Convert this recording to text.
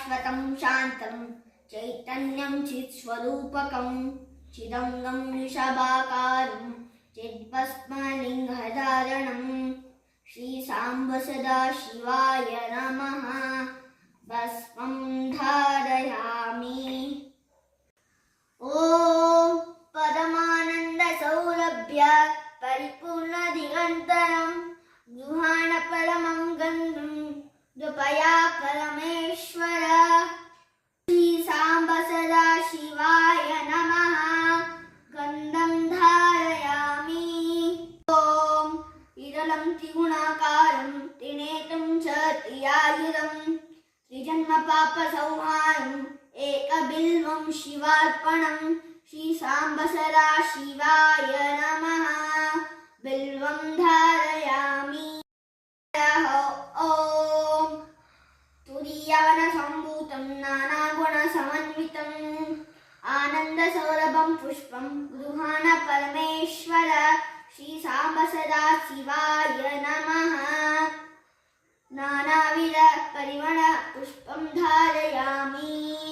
शाश्वतं शान्तं चैतन्यं चित्स्वरूपकं चिदङ्गं वृषभाकारं चिद्भस्मलिङ्गधारणं श्रीसाम्ब सदाशिवाय नमः। भस्मं धारयामि। ॐ परमानन्दसौरभ्य परिपूर्णदिगन्तरं गृहाण परमं गन्धं कृपया परमेश्वर। श्रीसाम्ब सदाशिवाय नमः। गन्धं धारयामि। ॐ विरलं त्रिगुणाकारं त्रिनेत्रं च त्रियायुधं त्रिजन्मपापसंहारम् एकबिल्वं शिवार्पणं श्रीसाम्ब सदाशिवाय नमः। बिल्वं धारयामि। ॐ तुरीयवनसम्भूतं नानागुणसमन्वितं आनन्दसौरभं पुष्पं गृहाण परमेश्वर श्रीसाम्ब सदाशिवाय नमः। नानाविध परिमळ पुष्पं धारयामि।